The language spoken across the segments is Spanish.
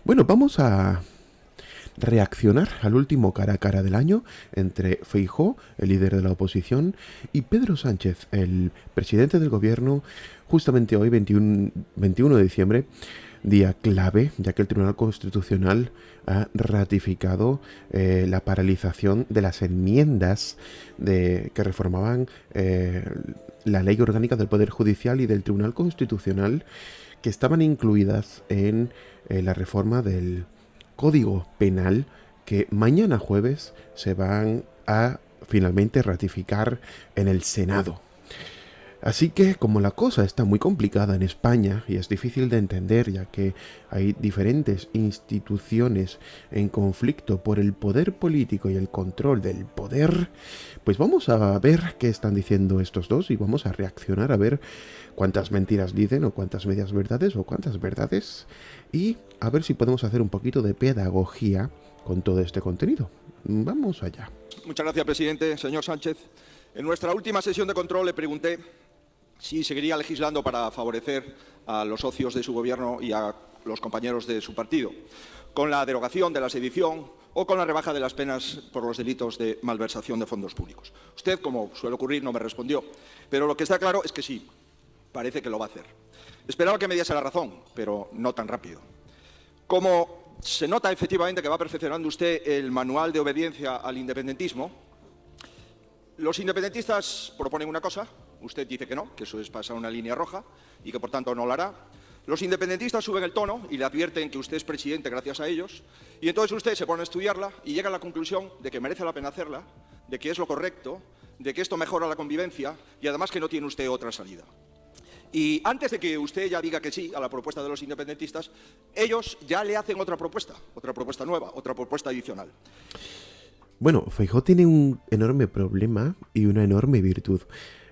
Bueno, vamos a reaccionar al último cara a cara del año entre Feijóo, el líder de la oposición, y Pedro Sánchez, el presidente del gobierno, justamente hoy, 21 de diciembre, día clave, ya que el Tribunal Constitucional ha ratificado la paralización de las enmiendas que reformaban la Ley Orgánica del Poder Judicial y del Tribunal Constitucional, que estaban incluidas en la reforma del Código Penal, que mañana jueves se van a finalmente ratificar en el Senado. Así que, como la cosa está muy complicada en España y es difícil de entender, ya que hay diferentes instituciones en conflicto por el poder político y el control del poder, pues vamos a ver qué están diciendo estos dos y vamos a reaccionar a ver cuántas mentiras dicen o cuántas medias verdades o cuántas verdades, y a ver si podemos hacer un poquito de pedagogía con todo este contenido. Vamos allá. Muchas gracias, presidente. Señor Sánchez, en nuestra última sesión de control le pregunté si seguiría legislando para favorecer a los socios de su gobierno y a los compañeros de su partido, con la derogación de la sedición o con la rebaja de las penas por los delitos de malversación de fondos públicos. Usted, como suele ocurrir, no me respondió, pero lo que está claro es que sí, parece que lo va a hacer. Esperaba que me diese la razón, pero no tan rápido. Como se nota efectivamente que va perfeccionando usted el manual de obediencia al independentismo, los independentistas proponen una cosa, usted dice que no, que eso es pasar una línea roja y que por tanto no lo hará. Los independentistas suben el tono y le advierten que usted es presidente gracias a ellos, y entonces usted se pone a estudiarla y llega a la conclusión de que merece la pena hacerla, de que es lo correcto, de que esto mejora la convivencia y además que no tiene usted otra salida. Y antes de que usted ya diga que sí a la propuesta de los independentistas, ellos ya le hacen otra propuesta nueva, otra propuesta adicional. Bueno, Feijóo tiene un enorme problema y una enorme virtud.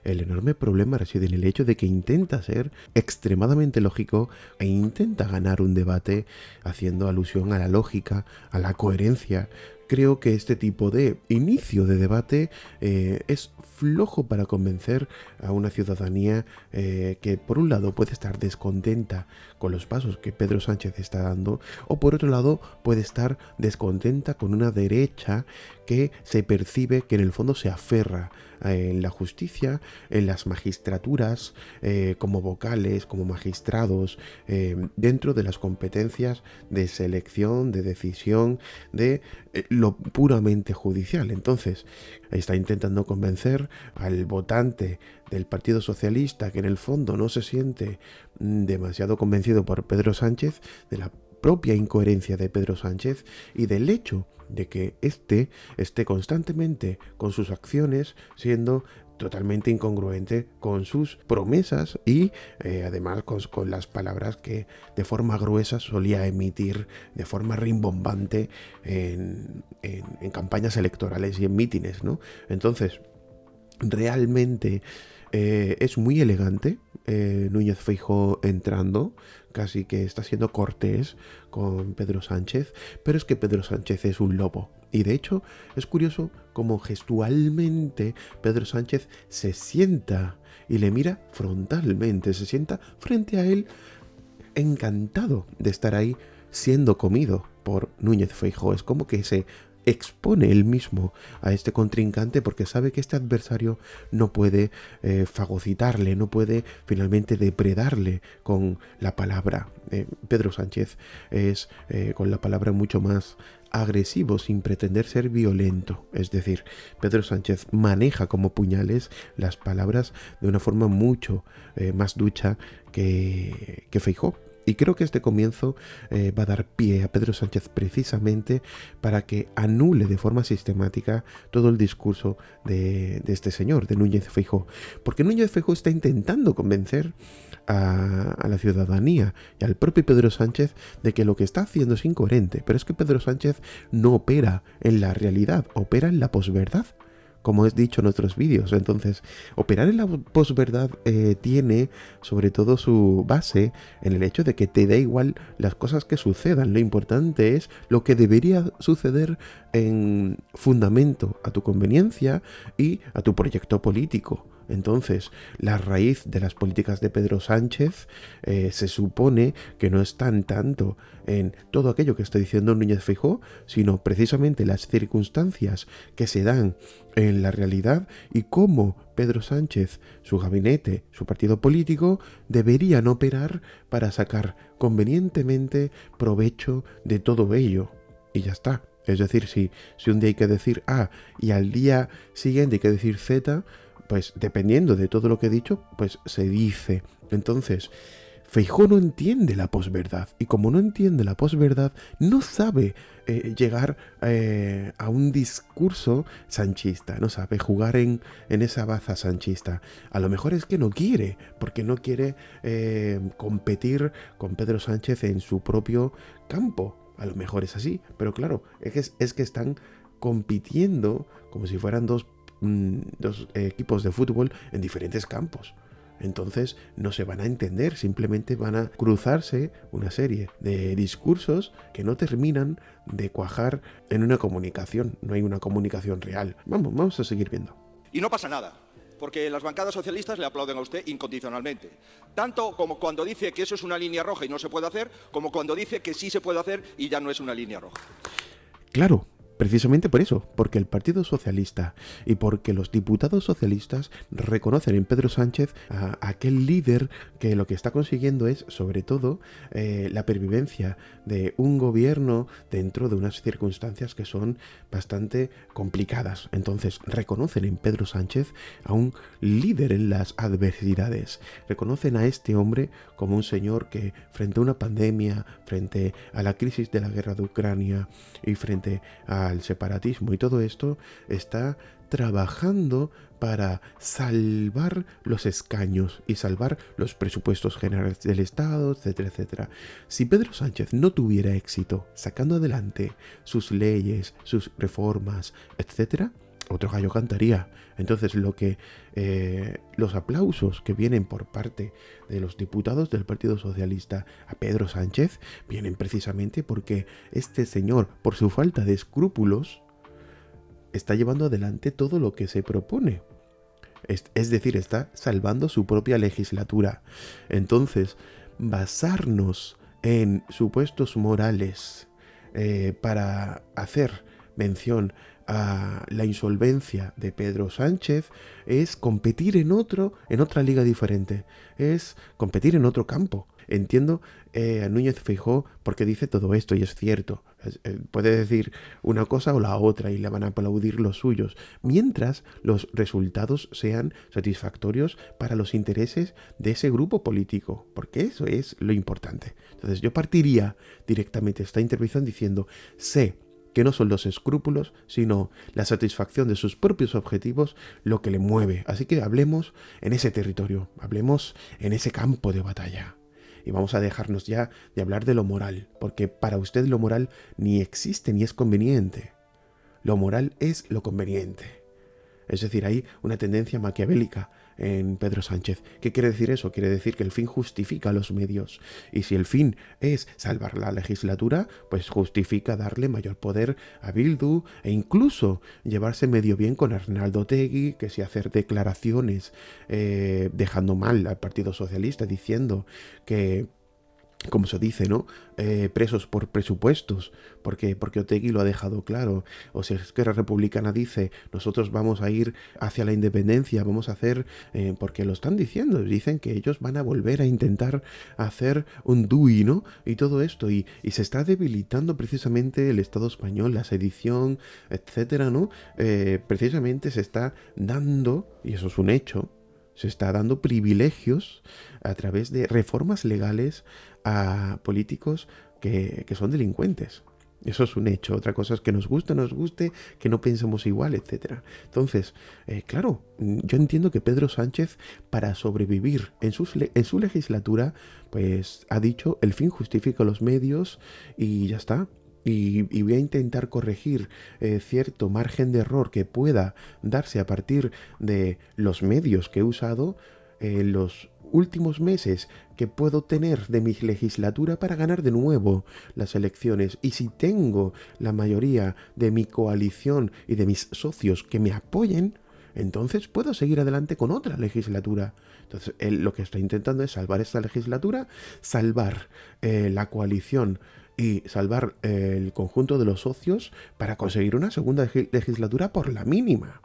El enorme problema reside en el hecho de que intenta ser extremadamente lógico e intenta ganar un debate haciendo alusión a la lógica, a la coherencia. Creo que este tipo de inicio de debate es flojo para convencer a una ciudadanía que por un lado puede estar descontenta con los pasos que Pedro Sánchez está dando, o por otro lado puede estar descontenta con una derecha que se percibe que en el fondo se aferra en la justicia, en las magistraturas, como vocales, como magistrados, dentro de las competencias de selección, de decisión, de lo puramente judicial. Entonces, está intentando convencer al votante del Partido Socialista, que en el fondo no se siente demasiado convencido por Pedro Sánchez, de la propia incoherencia de Pedro Sánchez y del hecho de que éste esté constantemente con sus acciones siendo totalmente incongruente con sus promesas y además con las palabras que de forma gruesa solía emitir de forma rimbombante en campañas electorales y en mítines, ¿no? Entonces, realmente es muy elegante Núñez Feijóo entrando, casi que está siendo cortés con Pedro Sánchez, pero es que Pedro Sánchez es un lobo. Y de hecho es curioso cómo gestualmente Pedro Sánchez se sienta y le mira frontalmente, se sienta frente a él encantado de estar ahí siendo comido por Núñez Feijóo. Es como que se expone él mismo a este contrincante porque sabe que este adversario no puede fagocitarle, no puede finalmente depredarle con la palabra. Pedro Sánchez es con la palabra mucho más agresivo sin pretender ser violento. Es decir, Pedro Sánchez maneja como puñales las palabras de una forma mucho más ducha que Feijóo. Y creo que este comienzo va a dar pie a Pedro Sánchez precisamente para que anule de forma sistemática todo el discurso de este señor, de Núñez Feijóo. Porque Núñez Feijóo está intentando convencer a la ciudadanía y al propio Pedro Sánchez de que lo que está haciendo es incoherente. Pero es que Pedro Sánchez no opera en la realidad, opera en la posverdad, como he dicho en otros vídeos. Entonces, operar en la posverdad tiene sobre todo su base en el hecho de que te da igual las cosas que sucedan. Lo importante es lo que debería suceder en fundamento a tu conveniencia y a tu proyecto político. Entonces, la raíz de las políticas de Pedro Sánchez se supone que no están tanto en todo aquello que está diciendo Núñez Feijóo, sino precisamente las circunstancias que se dan en la realidad y cómo Pedro Sánchez, su gabinete, su partido político, deberían operar para sacar convenientemente provecho de todo ello. Y ya está. Es decir, si un día hay que decir A y al día siguiente hay que decir Z, pues dependiendo de todo lo que he dicho, pues se dice. Entonces, Feijóo no entiende la posverdad, y como no entiende la posverdad, no sabe llegar a un discurso sanchista, no sabe jugar en esa baza sanchista. A lo mejor es que no quiere, porque no quiere competir con Pedro Sánchez en su propio campo. A lo mejor es así, pero claro, es que están compitiendo como si fueran dos equipos de fútbol en diferentes campos. Entonces no se van a entender, simplemente van a cruzarse una serie de discursos que no terminan de cuajar en una comunicación. No hay una comunicación real. Vamos a seguir viendo. Y no pasa nada, porque las bancadas socialistas le aplauden a usted incondicionalmente. Tanto como cuando dice que eso es una línea roja y no se puede hacer, como cuando dice que sí se puede hacer y ya no es una línea roja. Claro. Precisamente por eso, porque el Partido Socialista y porque los diputados socialistas reconocen en Pedro Sánchez a aquel líder que lo que está consiguiendo es, sobre todo, la pervivencia de un gobierno dentro de unas circunstancias que son bastante complicadas. Entonces, reconocen en Pedro Sánchez a un líder en las adversidades. Reconocen a este hombre como un señor que, frente a una pandemia, frente a la crisis de la guerra de Ucrania y frente al separatismo y todo esto, está trabajando para salvar los escaños y salvar los presupuestos generales del Estado, etcétera, etcétera. Si Pedro Sánchez no tuviera éxito sacando adelante sus leyes, sus reformas, etcétera, otro gallo cantaría. Entonces los aplausos que vienen por parte de los diputados del Partido Socialista a Pedro Sánchez vienen precisamente porque este señor, por su falta de escrúpulos, está llevando adelante todo lo que se propone. Es decir, está salvando su propia legislatura. Entonces, basarnos en supuestos morales para hacer mención a la insolvencia de Pedro Sánchez es competir en otra liga diferente, es competir en otro campo. Entiendo a Núñez Feijóo porque dice todo esto y es cierto. Puede decir una cosa o la otra y le van a aplaudir los suyos, mientras los resultados sean satisfactorios para los intereses de ese grupo político, porque eso es lo importante. Entonces yo partiría directamente esta intervención diciendo, sé que no son los escrúpulos, sino la satisfacción de sus propios objetivos lo que le mueve. Así que hablemos en ese territorio, hablemos en ese campo de batalla. Y vamos a dejarnos ya de hablar de lo moral, porque para usted lo moral ni existe ni es conveniente. Lo moral es lo conveniente. Es decir, hay una tendencia maquiavélica en Pedro Sánchez. ¿Qué quiere decir eso? Quiere decir que el fin justifica los medios. Y si el fin es salvar la legislatura, pues justifica darle mayor poder a Bildu e incluso llevarse medio bien con Arnaldo Otegi, que si hacer declaraciones dejando mal al Partido Socialista, diciendo que, como se dice, ¿no? Presos por presupuestos, porque Otegi lo ha dejado claro. O si Esquerra Republicana dice, nosotros vamos a ir hacia la independencia, vamos a hacer, porque lo están diciendo, dicen que ellos van a volver a intentar hacer un DUI, ¿no? Y todo esto, y se está debilitando precisamente el Estado español, la sedición, etcétera, ¿no? Precisamente se está dando, y eso es un hecho, se está dando privilegios a través de reformas legales a políticos que son delincuentes. Eso es un hecho. Otra cosa es que nos guste, que no pensemos igual, etc. Entonces, claro, yo entiendo que Pedro Sánchez, para sobrevivir en su legislatura, pues ha dicho, el fin justifica los medios y ya está. Y voy a intentar corregir cierto margen de error que pueda darse a partir de los medios que he usado en los últimos meses que puedo tener de mi legislatura para ganar de nuevo las elecciones. Y si tengo la mayoría de mi coalición y de mis socios que me apoyen, entonces puedo seguir adelante con otra legislatura. Entonces, él lo que está intentando es salvar esta legislatura, salvar la coalición y salvar el conjunto de los socios para conseguir una segunda legislatura por la mínima.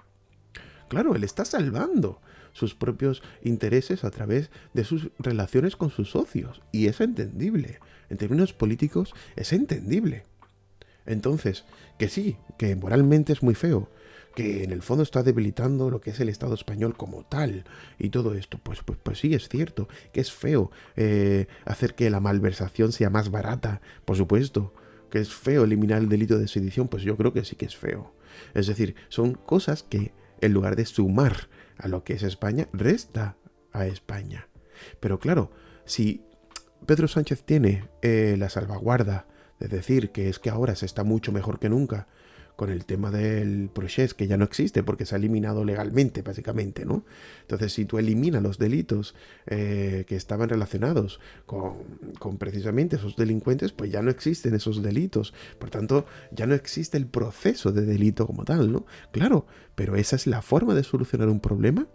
Claro, él está salvando sus propios intereses a través de sus relaciones con sus socios. Y es entendible. En términos políticos es entendible. Entonces, que sí, que moralmente es muy feo, que en el fondo está debilitando lo que es el Estado español como tal y todo esto, pues sí, es cierto, que es feo hacer que la malversación sea más barata, por supuesto, que es feo eliminar el delito de sedición, pues yo creo que sí que es feo. Es decir, son cosas que en lugar de sumar a lo que es España, resta a España. Pero claro, si Pedro Sánchez tiene la salvaguarda de decir que es que ahora se está mucho mejor que nunca con el tema del procés, que ya no existe porque se ha eliminado legalmente, básicamente, ¿no? Entonces, si tú eliminas los delitos que estaban relacionados con precisamente esos delincuentes, pues ya no existen esos delitos. Por tanto, ya no existe el proceso de delito como tal, ¿no? Claro, pero esa es la forma de solucionar un problema.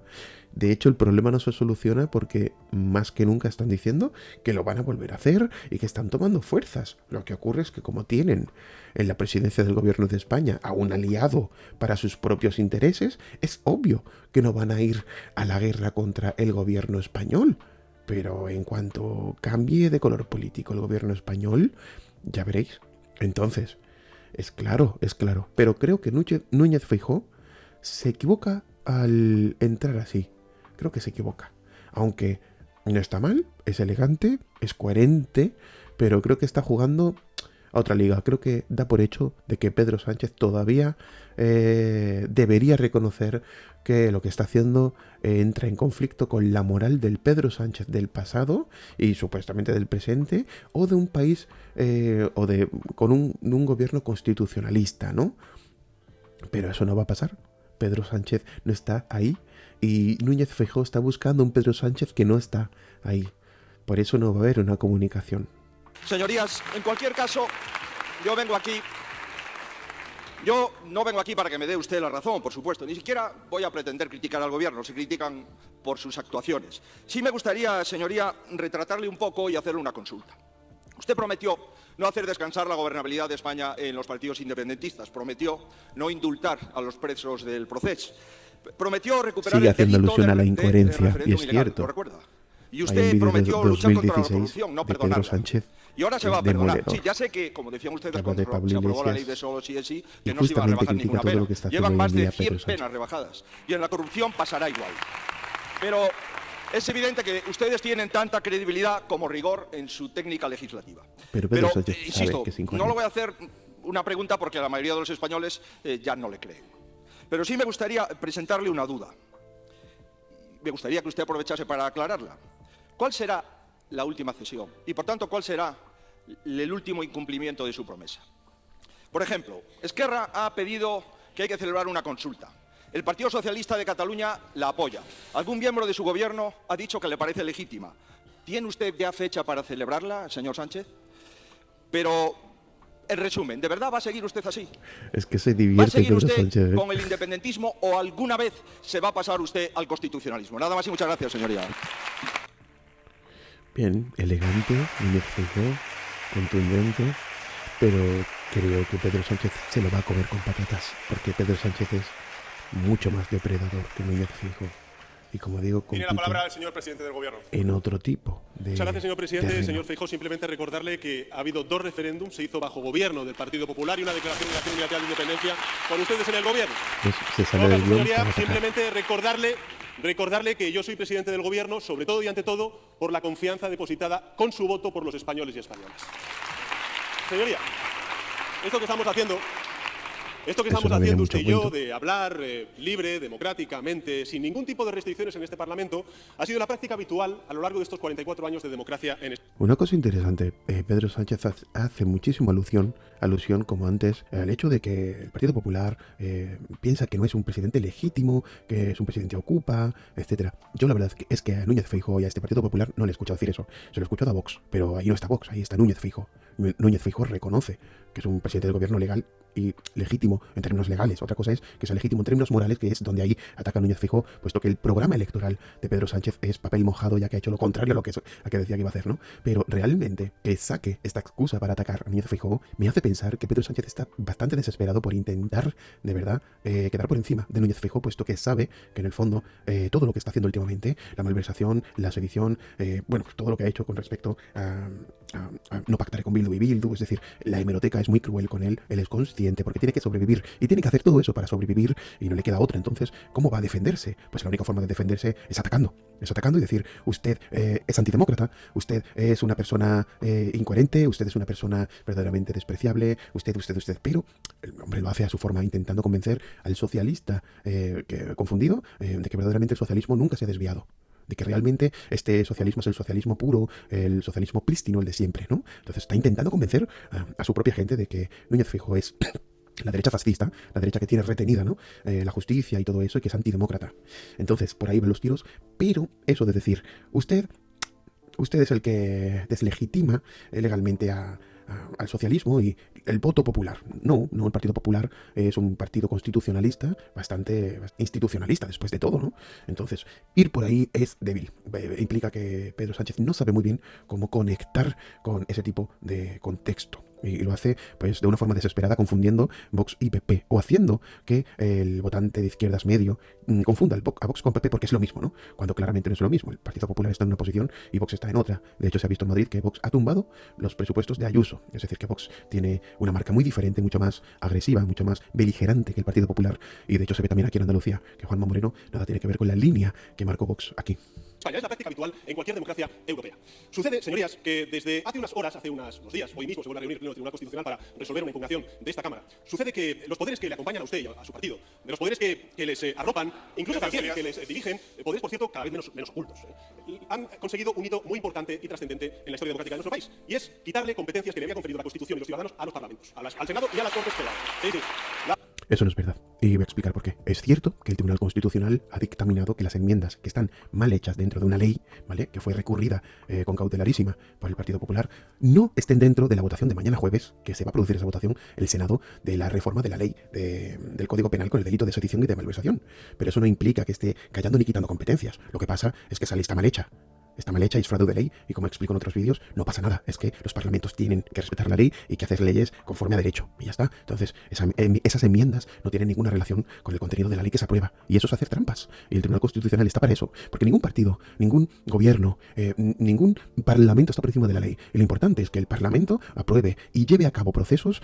De hecho, el problema no se soluciona porque más que nunca están diciendo que lo van a volver a hacer y que están tomando fuerzas. Lo que ocurre es que como tienen en la presidencia del gobierno de España a un aliado para sus propios intereses, es obvio que no van a ir a la guerra contra el gobierno español. Pero en cuanto cambie de color político el gobierno español, ya veréis. Entonces, es claro. Pero creo que Núñez Feijóo se equivoca al entrar así. Creo que se equivoca. Aunque no está mal, es elegante, es coherente, pero creo que está jugando a otra liga. Creo que da por hecho de que Pedro Sánchez todavía debería reconocer que lo que está haciendo entra en conflicto con la moral del Pedro Sánchez del pasado y supuestamente del presente, o de un país con un gobierno constitucionalista, ¿no? Pero eso no va a pasar. Pedro Sánchez no está ahí y Núñez Feijóo está buscando un Pedro Sánchez que no está ahí. Por eso no va a haber una comunicación. Señorías, en cualquier caso, yo no vengo aquí para que me dé usted la razón, por supuesto. Ni siquiera voy a pretender criticar al gobierno, se critican por sus actuaciones. Sí me gustaría, señoría, retratarle un poco y hacerle una consulta. Usted prometió no hacer descansar la gobernabilidad de España en los partidos independentistas. Prometió no indultar a los presos del procés. Prometió recuperar Sigue el haciendo delito alusión a la de incoherencia, referéndum y es ilegal, cierto. ¿lo recuerda? Y Hay un usted vídeo prometió de luchar contra la 2016 corrupción, no de Pedro perdonarla. Sánchez. Y ahora se va a perdonar. Demoledor. Sí, ya sé que, como decían ustedes, Habla de cuando Pablo se aprobó la Iglesias ley de solo sí es sí, y que no se iba a justamente rebajar critica ninguna todo pena. lo que está Llevan haciendo más hoy en de día 100 Pedro Sánchez. penas rebajadas. Y en la corrupción pasará igual. Pero es evidente que ustedes tienen tanta credibilidad como rigor en su técnica legislativa. Pero Pedro Sánchez sabe insisto, que es no incoherente. lo voy a hacer una pregunta porque la mayoría de los españoles ya no le creen. Pero sí me gustaría presentarle una duda. Me gustaría que usted aprovechase para aclararla. ¿Cuál será la última cesión? Y, por tanto, ¿cuál será el último incumplimiento de su promesa? Por ejemplo, Esquerra ha pedido que hay que celebrar una consulta. El Partido Socialista de Cataluña la apoya. Algún miembro de su gobierno ha dicho que le parece legítima. ¿Tiene usted ya fecha para celebrarla, señor Sánchez? Pero, en resumen, ¿de verdad va a seguir usted así? Es que se ¿Va a divierte seguir Pedro usted Sánchez. con el independentismo o alguna vez se va a pasar usted al constitucionalismo? Nada más y muchas gracias, señoría. Bien, elegante, Núñez Feijóo, contundente, pero creo que Pedro Sánchez se lo va a comer con patatas, porque Pedro Sánchez es mucho más depredador que Núñez Feijóo. Y como digo, Tiene la compite palabra el señor presidente del Gobierno. en otro tipo de Muchas gracias, señor presidente. terreno. Señor Feijóo, simplemente recordarle que ha habido 2 referéndums, se hizo bajo gobierno del Partido Popular y una declaración de acción unilateral de independencia con ustedes en el Gobierno. Pues se sale Por lo del tanto, guión señoría, para atacar. simplemente recordarle que yo soy presidente del Gobierno, sobre todo y ante todo, por la confianza depositada con su voto por los españoles y españolas. Señoría, esto que estamos haciendo no viene mucho usted y yo, cuento. de hablar libre, democráticamente, sin ningún tipo de restricciones en este Parlamento, ha sido la práctica habitual a lo largo de estos 44 años de democracia en España. Una cosa interesante, Pedro Sánchez hace muchísima alusión como antes, al hecho de que el Partido Popular piensa que no es un presidente legítimo, que es un presidente ocupa, etcétera. Yo la verdad es que a Núñez Feijóo y a este Partido Popular no le he escuchado decir eso. Se lo he escuchado a Vox, pero ahí no está Vox, ahí está Núñez Feijóo. Núñez Feijóo reconoce que es un presidente del gobierno legal y legítimo en términos legales. Otra cosa es que sea legítimo en términos morales, que es donde ahí ataca a Núñez Feijóo, puesto que el programa electoral de Pedro Sánchez es papel mojado, ya que ha hecho lo contrario a lo que decía que iba a hacer, ¿no? Pero realmente que saque esta excusa para atacar a Núñez Feijóo me hace pensar que Pedro Sánchez está bastante desesperado por intentar, de verdad, quedar por encima de Núñez Feijóo, puesto que sabe que en el fondo todo lo que está haciendo últimamente, la malversación, la sedición, bueno, todo lo que ha hecho con respecto a no pactar con Bildu y Bildu, es decir, la hemeroteca es muy cruel con él es consciente, porque tiene que sobrevivir y tiene que hacer todo eso para sobrevivir y no le queda otra. Entonces, ¿cómo va a defenderse? Pues la única forma de defenderse es atacando y decir, usted es antidemócrata, usted es una persona incoherente, usted es una persona verdaderamente despreciable, usted, pero el hombre lo hace a su forma, intentando convencer al socialista confundido de que verdaderamente el socialismo nunca se ha desviado, de que realmente este socialismo es el socialismo puro, el socialismo prístino, el de siempre, ¿no? Entonces está intentando convencer a su propia gente de que Núñez Feijóo es la derecha fascista, la derecha que tiene retenida, ¿no? La justicia y todo eso, y que es antidemócrata. Entonces, por ahí van los tiros, pero eso de decir, usted es el que deslegitima legalmente al socialismo y el voto popular. No, el Partido Popular es un partido constitucionalista, bastante institucionalista después de todo, ¿no? Entonces, ir por ahí es débil. Implica que Pedro Sánchez no sabe muy bien cómo conectar con ese tipo de contexto. Y lo hace pues de una forma desesperada, confundiendo Vox y PP, o haciendo que el votante de izquierdas medio confunda a Vox con PP, porque es lo mismo, ¿no? Cuando claramente no es lo mismo. El Partido Popular está en una posición y Vox está en otra. De hecho, se ha visto en Madrid que Vox ha tumbado los presupuestos de Ayuso. Es decir, que Vox tiene una marca muy diferente, mucho más agresiva, mucho más beligerante que el Partido Popular. Y de hecho se ve también aquí en Andalucía que Juanma Moreno nada tiene que ver con la línea que marcó Vox aquí. España es la práctica habitual en cualquier democracia europea. Sucede, señorías, que desde hace unas horas, hace unos días, hoy mismo se vuelve a reunir el Tribunal Constitucional para resolver una impugnación de esta Cámara. Sucede que los poderes que le acompañan a usted y a su partido, de los poderes que les arropan, incluso también que les dirigen, poderes, por cierto, cada vez menos ocultos, han conseguido un hito muy importante y trascendente en la historia democrática de nuestro país, y es quitarle competencias que le había conferido la Constitución y los ciudadanos a los parlamentos, al Senado y a las Cortes Generales. Sí. Eso no es verdad, y voy a explicar por qué. Es cierto que el Tribunal Constitucional ha dictaminado que las enmiendas que están mal hechas dentro de una ley, ¿vale?, que fue recurrida con cautelarísima por el Partido Popular, no estén dentro de la votación de mañana jueves, que se va a producir esa votación, el Senado, de la reforma de la ley del Código Penal con el delito de sedición y de malversación. Pero eso no implica que esté callando ni quitando competencias. Lo que pasa es que esa ley está mal hecha. Está mal hecha y es fraude de ley, y como explico en otros vídeos, no pasa nada. Es que los parlamentos tienen que respetar la ley y que hacer leyes conforme a derecho, y ya está. Entonces, esas enmiendas no tienen ninguna relación con el contenido de la ley que se aprueba, y eso es hacer trampas. Y el Tribunal Constitucional está para eso, porque ningún partido, ningún gobierno, ningún parlamento está por encima de la ley. Y lo importante es que el parlamento apruebe y lleve a cabo procesos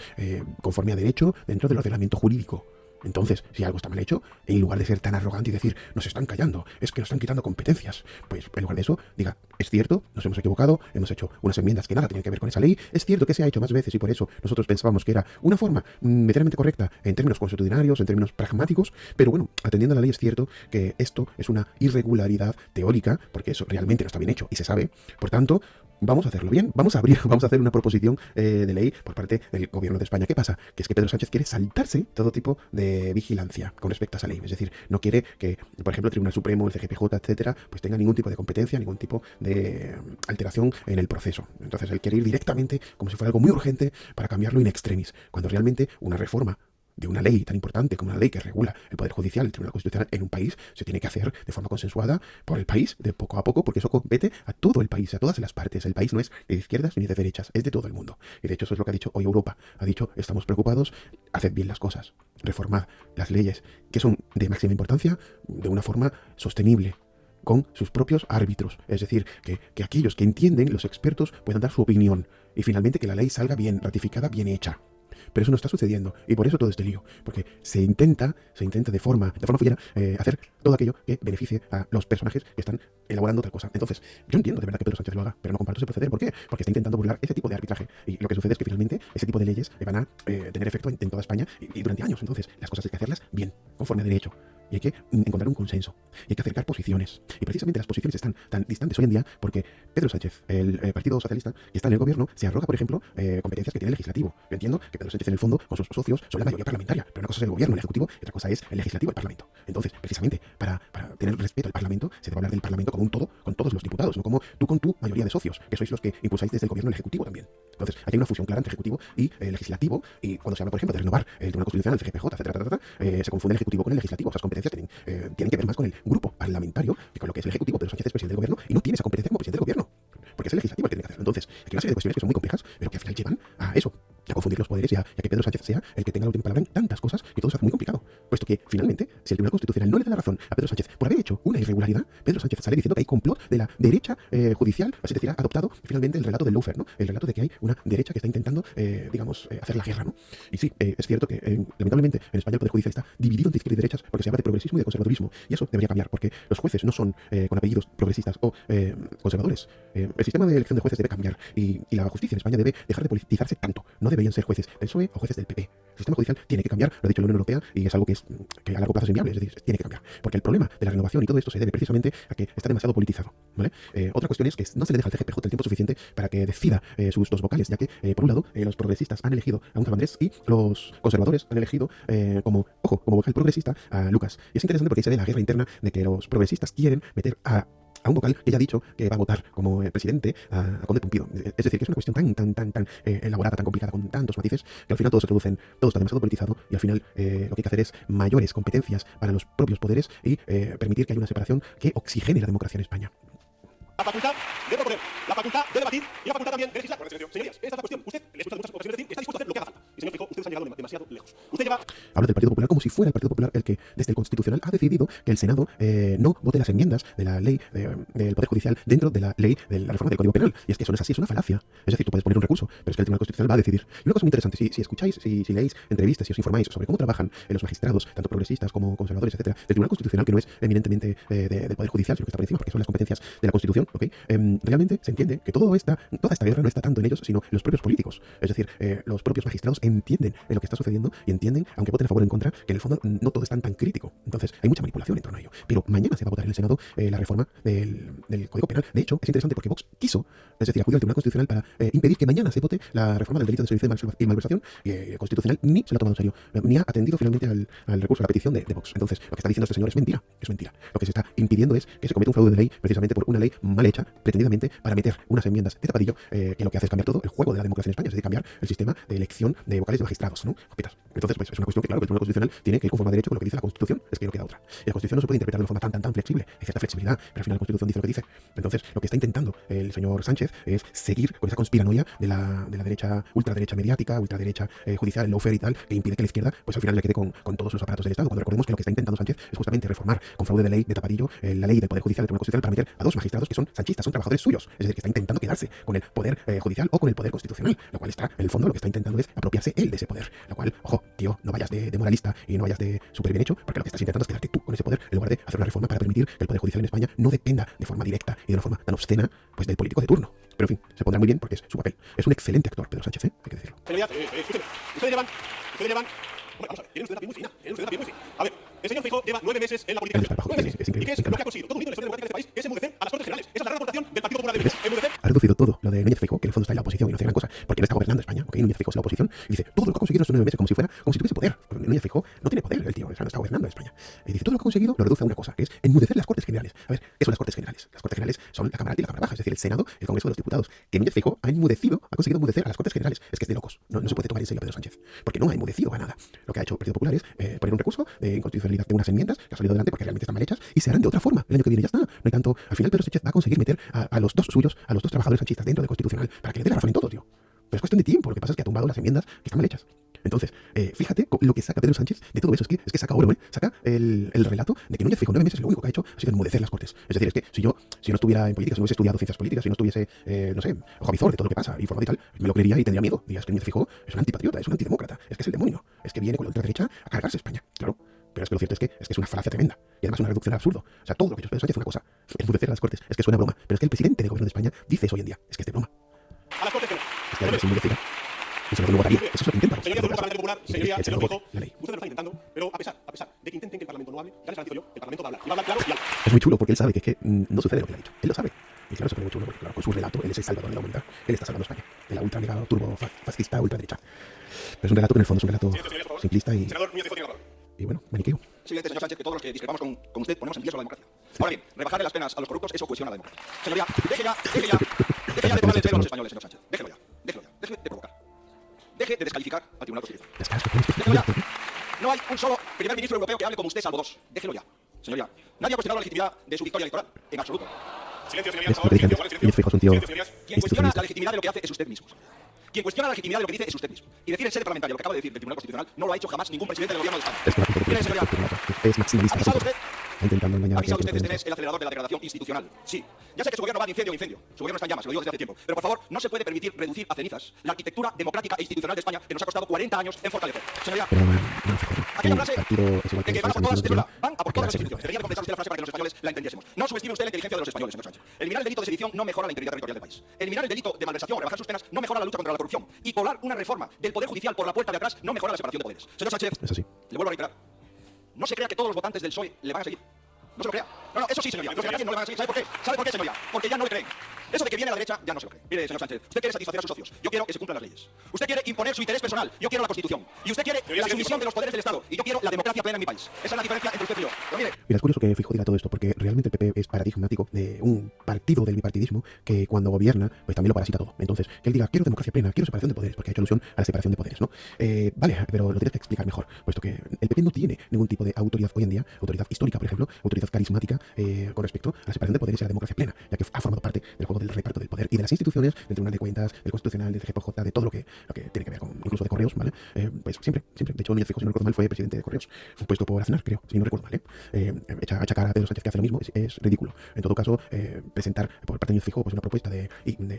conforme a derecho dentro del ordenamiento jurídico. Entonces, si algo está mal hecho, en lugar de ser tan arrogante y decir, nos están callando, es que nos están quitando competencias, pues en lugar de eso, diga, es cierto, nos hemos equivocado, hemos hecho unas enmiendas que nada tienen que ver con esa ley, es cierto que se ha hecho más veces y por eso nosotros pensábamos que era una forma medianamente correcta en términos constitucionarios, en términos pragmáticos, pero bueno, atendiendo a la ley es cierto que esto es una irregularidad teórica, porque eso realmente no está bien hecho y se sabe, por tanto, vamos a hacerlo bien, vamos a hacer una proposición de ley por parte del gobierno de España. ¿Qué pasa? Que es que Pedro Sánchez quiere saltarse todo tipo de vigilancia con respecto a esa ley. Es decir, no quiere que, por ejemplo, el Tribunal Supremo, el CGPJ, etcétera, pues tenga ningún tipo de competencia, ningún tipo de alteración en el proceso. Entonces él quiere ir directamente como si fuera algo muy urgente para cambiarlo in extremis, cuando realmente una reforma de una ley tan importante como una ley que regula el Poder Judicial, el Tribunal Constitucional en un país, se tiene que hacer de forma consensuada por el país, de poco a poco, porque eso compete a todo el país, a todas las partes. El país no es de izquierdas ni de derechas, es de todo el mundo. Y de hecho eso es lo que ha dicho hoy Europa. Ha dicho, estamos preocupados, haced bien las cosas, reformad las leyes que son de máxima importancia de una forma sostenible, con sus propios árbitros. Es decir, que aquellos que entienden, los expertos, puedan dar su opinión y finalmente que la ley salga bien ratificada, bien hecha. Pero eso no está sucediendo, y por eso todo este lío, porque se intenta de forma follera hacer todo aquello que beneficie a los personajes que están elaborando otra cosa. Entonces, yo entiendo de verdad que Pedro Sánchez lo haga, pero no comparto ese proceder. ¿Por qué? Porque está intentando burlar ese tipo de arbitraje, y lo que sucede es que finalmente ese tipo de leyes van a tener efecto en toda España y durante años. Entonces, las cosas hay que hacerlas bien, conforme a derecho, y hay que encontrar un consenso, y hay que acercar posiciones, y precisamente las posiciones están tan distantes hoy en día porque Pedro Sánchez, el Partido Socialista que está en el gobierno, se arroga, por ejemplo, competencias que tiene el legislativo. Yo entiendo que Pedro Sánchez en el fondo con sus socios son la mayoría parlamentaria, pero una cosa es el gobierno, el ejecutivo, y otra cosa es el legislativo, el parlamento. Entonces, precisamente para tener respeto al parlamento, se debe hablar del parlamento como como un todo con todos los diputados, no como tú con tu mayoría de socios, que sois los que impulsáis desde el gobierno el ejecutivo también. Entonces, aquí hay una fusión clara entre ejecutivo y legislativo, y cuando se habla, por ejemplo, de renovar el Tribunal Constitucional, el CGPJ, etcétera, se confunde el ejecutivo con el legislativo. Esas competencias tienen que ver más con el grupo parlamentario que con lo que es el ejecutivo. Pedro Sánchez es presidente del gobierno y no tiene esa competencia como presidente del gobierno, porque es el legislativo el que tiene que hacerlo. Entonces, aquí hay una serie de cuestiones que son muy complejas, pero que al final llevan a eso, a confundir los poderes y a que Pedro Sánchez sea el que tenga la última palabra en tantas cosas que todo se hace muy complicado. Puesto que, finalmente, si el Tribunal Constitucional no le da la razón a Pedro Sánchez por haber hecho una irregularidad, Pedro Sánchez sale diciendo que hay complot de la derecha judicial, así decir, ha adoptado finalmente el relato del lawfare, ¿no? El relato de que hay una derecha que está intentando, hacer la guerra, ¿no? Y sí, es cierto que, lamentablemente, en España el Poder Judicial está dividido entre izquierda y derechas porque se habla de progresismo y de conservadurismo. Y eso debería cambiar, porque los jueces no son con apellidos progresistas o conservadores. El sistema de elección de jueces debe cambiar y la justicia en España debe dejar de politizarse tanto. No deberían ser jueces del PSOE o jueces del PP. El sistema judicial tiene que cambiar, lo ha dicho la Unión Europea, y es algo que a largo plazo es inviable, es decir, tiene que cambiar. Porque el problema de la renovación y todo esto se debe precisamente a que está demasiado politizado, ¿vale? Otra cuestión es que no se le deja al CGPJ el tiempo suficiente para que decida sus dos vocales, ya que, por un lado, los progresistas han elegido a Gonzalo Andrés y los conservadores han elegido como vocal progresista a Lucas. Y es interesante porque ahí se ve la guerra interna de que los progresistas quieren meter a un vocal que ya ha dicho que va a votar como presidente a Conde Pumpido. Es decir, que es una cuestión tan elaborada, tan complicada, con tantos matices, que al final todo se reduce todo está demasiado politizado, y al final lo que hay que hacer es mayores competencias para los propios poderes y permitir que haya una separación que oxigene la democracia en España. La facultad de proponer, la facultad de debatir y la facultad también de legislar. Señorías, esta es la cuestión. Usted le escucha en muchas ocasiones decir que está dispuesto a hacer lo que haga falta. Y señor Feijóo, ustedes han llegado demasiado lejos. Usted lleva... Habla del Partido Popular como si fuera el Partido Popular el que, desde el Constitucional, ha decidido que el Senado no vote las enmiendas de la ley del Poder Judicial dentro de la ley de la reforma del Código Penal. Y es que eso no es así, es una falacia. Es decir, tú puedes poner un recurso, pero es que el Tribunal Constitucional va a decidir. Y una cosa muy interesante, si escucháis, si leéis entrevistas, si os informáis sobre cómo trabajan los magistrados, tanto progresistas como conservadores, etcétera, del Tribunal Constitucional, que no es eminentemente del Poder Judicial, sino que está por encima, porque son las competencias de la Constitución, ¿ok? Realmente se entiende que toda esta guerra no está tanto en ellos, sino en los propios políticos. Es decir, los propios magistrados entienden lo que está sucediendo y entienden, aunque voten a favor o en contra, que en el fondo no todo es tan crítico. Entonces, hay mucha manipulación en torno a ello. Pero mañana se va a votar en el Senado la reforma del Código Penal. De hecho, es interesante porque Vox quiso, es decir, acudió al Tribunal Constitucional para impedir que mañana se vote la reforma del delito de sedición y malversación, y el Constitucional ni se lo ha tomado en serio, ni ha atendido finalmente al recurso, a la petición de Vox. Entonces, lo que está diciendo este señor es mentira. Es mentira. Lo que se está impidiendo es que se cometa un fraude de ley precisamente por una ley mal hecha, pretendidamente, para meter unas enmiendas de tapadillo, que lo que hace es cambiar todo el juego de la democracia en España, es decir, cambiar el sistema de elección de vocales de magistrados, ¿no? Entonces, pues es una cuestión que, claro, que el Tribunal Constitucional tiene que ir conforme a derecho con lo que dice la Constitución, es que no queda otra. Y la Constitución no se puede interpretar de una forma tan flexible, hay cierta flexibilidad, pero al final la Constitución dice lo que dice. Entonces, lo que está intentando el señor Sánchez es seguir con esa conspiranoia de la derecha, ultraderecha mediática, ultraderecha judicial, el lawfare y tal, que impide que la izquierda, pues al final le quede con todos los aparatos del Estado. Cuando recordemos que lo que está intentando Sánchez es justamente reformar con fraude de ley, de tapadillo, la ley del Poder Judicial, del Tribunal Constitucional, para meter a dos magistrados que son sanchistas, son trabajadores suyos. Es decir, que está intentando quedarse con el Poder Judicial o con el Poder Constitucional, lo cual está, en el fondo, lo que está intentando es apropiarse él de ese poder. Lo cual, ojo, tío, no vayas de moralista y no vayas de súper bien hecho, porque lo que estás intentando es quedarte tú con ese poder, en lugar de hacer una reforma para permitir que el Poder Judicial en España no dependa de forma directa y de una forma tan obscena, pues, del político de turno. Pero en fin, se pondrá muy bien porque es su papel. Es un excelente actor, Pedro Sánchez, hay que decirlo. Señorías, escúcheme. Ustedes llevan... Bueno, vamos a ver, tienen ustedes la piel muy fina, A ver, el señor Feijóo lleva 9 meses en la política. 9 meses. ¿Y qué es lo que ha conseguido? Todo un hito en la historia democrática de este país, que es enmudecer a las Cortes Generales. Esa es la gran aportación del Partido Popular de Venezuela. Enmudecer. Ha reducido todo lo de Núñez Feijóo, que en el fondo está en la oposición y no hace gran cosa, porque no está gobernando España, ¿ok? Núñez Feijóo es la oposición y dice todo lo que ha conseguido en estos 9 meses como si tuviese poder. Porque Núñez Feijóo no tiene poder, el tío, o sea, no está gobernando España. Y dice todo lo que ha conseguido lo reduce a una cosa, que es enmudecer las Cortes Generales. A ver, ¿qué son las Cortes Generales? Las Cortes Generales son la Cámara Alta y la Cámara Baja, es decir, el Senado, el Congreso de los Diputados. Que Núñez Feijóo ha conseguido enmudecer a las Cortes Generales. Es que es de locos. No se puede tomar en serio a Pedro Sánchez, porque no ha enmudecido a nada. Lo que ha hecho el Partido Popular es poner un recurso de inconstitucionalidad de unas enmiendas que ha salido adelante porque realmente están mal hechas y se harán de otra forma. El año que viene ya está. No hay tanto. Al final Pedro Sánchez va a conseguir meter a los dos suyos, a los dos trabajadores sanchistas dentro del Constitucional para que le dé la razón en todo, tío. Pero es cuestión de tiempo. Lo que pasa es que ha tumbado las enmiendas que están mal hechas. Entonces, fíjate lo que saca Pedro Sánchez de todo eso. Es que saca oro, saca el relato de que Núñez Feijóo 9 meses lo único que ha hecho ha sido enmudecer las Cortes. Es decir, es que si yo no estuviera en política, si no hubiese estudiado ciencias políticas, si no estuviese, no sé, ojo avizor de todo lo que pasa, informado y tal, me lo creería y tendría miedo. Dirías que Núñez Feijóo es un antipatriota, es un antidemócrata, es que es el demonio, es que viene con la ultraderecha a cargarse España, claro. Pero es que lo cierto es que es una falacia tremenda y además una reducción al absurdo. O sea, todo lo que ha hecho Pedro Sánchez es una cosa, enmudecer a las Cortes. Es que suena broma, pero es que el presidente del gobierno de España dice eso hoy en día. Es que es de broma. A las Cortes Generales. Es que además enmudecida. Eso no votaría. Eso es lo que intenta. Señoría del Parlamento Popular, señoría, el señor Feijóo, la ley. ustedes lo están intentando, pero a pesar de que intenten que el Parlamento no hable, ya les garantizo yo, el Parlamento va a hablar. Y va a hablar claro y alto. Es muy chulo porque él sabe que no sucede lo que le ha dicho. Él lo sabe. Y claro, se pone muy chulo porque, claro, con su relato, él es el salvador de la humanidad. Él está salvando a España de la ultra mega turbo fascista ultraderecha. Pero es un relato que en el fondo es un relato simplista y bueno, maniqueo. Es evidente, señor Sánchez, que todos los que discrepamos con usted ponemos en riesgo la democracia. Ahora bien, rebajarle las penas a los corruptos, eso cohesiona la democracia. Señoría, deje ya de tomarle el pelo a los españoles, señor Sánchez. Déjelo ya. Deje de provocar. Deje de descalificar al Tribunal Constitucional. Déjelo ya. No hay un solo primer ministro europeo que hable como usted, salvo dos. Déjelo ya. Señoría, nadie ha cuestionado la legitimidad de su victoria electoral, en absoluto. Silencio, señorías, por favor, silencio. Quien cuestiona la legitimidad de lo que hace es usted mismo. Quien cuestiona la legitimidad de lo que dice es usted mismo. Y decir en sede parlamentaria lo que acaba de decir del Tribunal Constitucional no lo ha hecho jamás ningún presidente del gobierno de España. Mire, señoría, Es maximalista. ¿ha pisado usted? Intentando engañar ¿Ha pisado usted este mes el acelerador de la degradación institucional? Sí. Ya sé que su gobierno va de incendio en incendio. Su gobierno está en llamas, lo digo desde hace tiempo. Pero por favor, no se puede permitir reducir a cenizas la arquitectura democrática e institucional de España que nos ha costado 40 años en fortalecer. Señoría, aquella frase de que van a por todas, es verdad, van a por todas las instituciones. Debería de completar usted la frase para que los españoles la entendiésemos. No subestime usted la inteligencia de los españoles, señor Sánchez. Eliminar el delito de sedición no mejora la integridad territorial del país. Eliminar el delito de malversación o rebajar sus penas no mejora la lucha contra la corrupción. Y colar una reforma del Poder Judicial por la puerta de atrás no mejora la separación de poderes. Señor Sánchez, Es así. le vuelvo a reiterar. No se crea que todos los votantes del PSOE le van a seguir. No se lo crea. No, eso sí, señoría. Los de la calle no le van a seguir. ¿Sabe por qué? ¿Sabe por qué, señoría? Porque ya no le creen. Eso de que viene a la derecha ya no se lo cree. Mire, señor Sánchez, usted quiere satisfacer a sus socios. Yo quiero que se cumplan las leyes. Usted quiere imponer su interés personal. Yo quiero la Constitución. Y usted quiere la sumisión de los poderes del Estado. Y yo quiero la democracia plena en mi país. Esa es la diferencia entre usted y yo. Pero mire, Mira, es curioso que Feijóo diga todo esto, porque realmente el PP es paradigmático de un partido del bipartidismo que cuando gobierna, pues también lo parasita todo. Entonces, que él diga, quiero democracia plena, quiero separación de poderes, porque ha hecho alusión a la separación de poderes, ¿no? Vale, pero lo tienes que explicar mejor, puesto que el PP no tiene ningún tipo de autoridad hoy en día, autoridad histórica, por ejemplo, autoridad carismática, con respecto a la separación de poderes y a la democracia plena, ya que ha formado parte del juego del reparto del poder y de las instituciones, del Tribunal de Cuentas, del Constitucional, del GPJ, de todo lo que tiene que ver con, incluso de Correos, ¿vale? Pues siempre, de hecho, Núñez Feijóo, si no recuerdo mal, fue presidente de Correos, puesto por Aznar, creo, si no recuerdo mal, achacar a Pedro Sánchez que hace lo mismo es ridículo. En todo caso, presentar por parte de Núñez Feijóo pues una propuesta de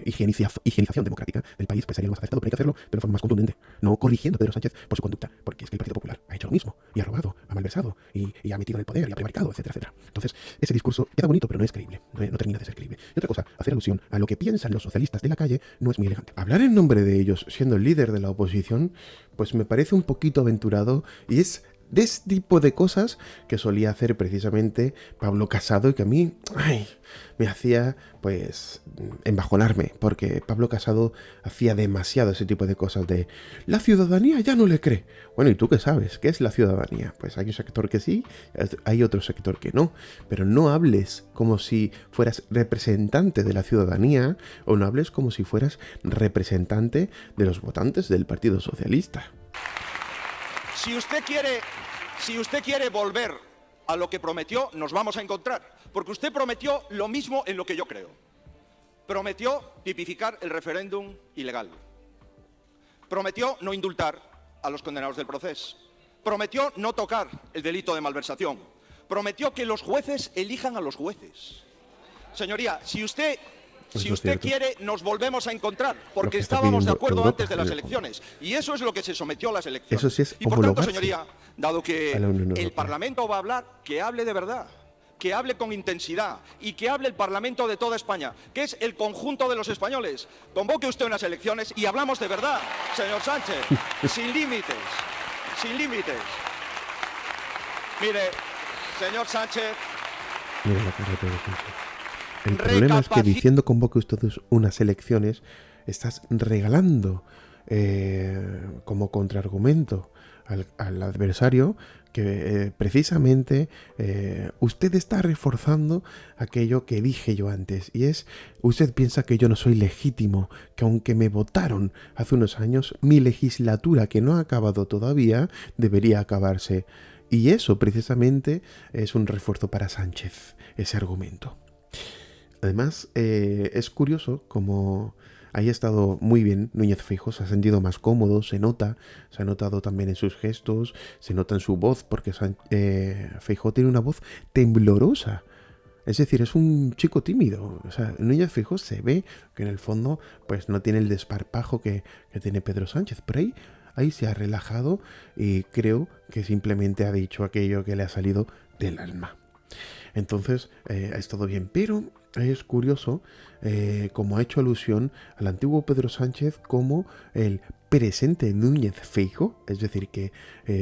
higienización democrática del país pues sería lo más acertado, pero hay que hacerlo de una forma más contundente, no corrigiendo a Pedro Sánchez por su conducta, porque es que el Partido Popular ha hecho lo mismo, y ha robado, ha malversado, y ha metido en el poder, y ha prevaricado, etcétera, etcétera. Entonces, ese discurso queda bonito, pero no es creíble, no termina de ser creíble. Y otra cosa, hacer alusión a lo que piensan los socialistas de la calle no es muy elegante. Hablar en nombre de ellos, siendo el líder de la oposición, pues me parece un poquito aventurado, y es de ese tipo de cosas que solía hacer precisamente Pablo Casado y que a mí me hacía pues embajonarme, porque Pablo Casado hacía demasiado ese tipo de cosas de la ciudadanía ya no le cree. Bueno, ¿y tú qué sabes? ¿Qué es la ciudadanía? Pues hay un sector que sí, hay otro sector que no, pero no hables como si fueras representante de la ciudadanía o no hables como si fueras representante de los votantes del Partido Socialista. si usted quiere volver a lo que prometió, nos vamos a encontrar. Porque usted prometió lo mismo en lo que yo creo. Prometió tipificar el referéndum ilegal. Prometió no indultar a los condenados del proceso. Prometió no tocar el delito de malversación. Prometió que los jueces elijan a los jueces. Señoría, si usted quiere, nos volvemos a encontrar, porque estábamos de acuerdo antes de las elecciones. Y eso es lo que se sometió a las elecciones. Eso sí es y por tanto, homologarse señoría, dado que a la Unión Europea. el Parlamento va a hablar, que hable de verdad, que hable con intensidad y que hable el Parlamento de toda España, que es el conjunto de los españoles. Convoque usted unas elecciones y hablamos de verdad, señor Sánchez, sin límites, sin límites. Mire, señor Sánchez, Mira la cara de Pedro Sánchez. El problema es que diciendo convoque ustedes unas elecciones, estás regalando como contraargumento al adversario que precisamente usted está reforzando aquello que dije yo antes, y es, usted piensa que yo no soy legítimo, que aunque me votaron hace unos años, mi legislatura, que no ha acabado todavía, debería acabarse. Y eso precisamente es un refuerzo para Sánchez, ese argumento. Además, es curioso como ahí ha estado muy bien Núñez Feijóo, se ha sentido más cómodo, se ha notado también en sus gestos, se nota en su voz, porque Feijóo tiene una voz temblorosa. Es decir, es un chico tímido. O sea, Núñez Feijóo se ve que en el fondo pues no tiene el desparpajo que tiene Pedro Sánchez, pero ahí se ha relajado y creo que simplemente ha dicho aquello que le ha salido del alma. Entonces, ha estado bien, pero es curioso como ha hecho alusión al antiguo Pedro Sánchez como el presente Núñez Feijóo, es decir, que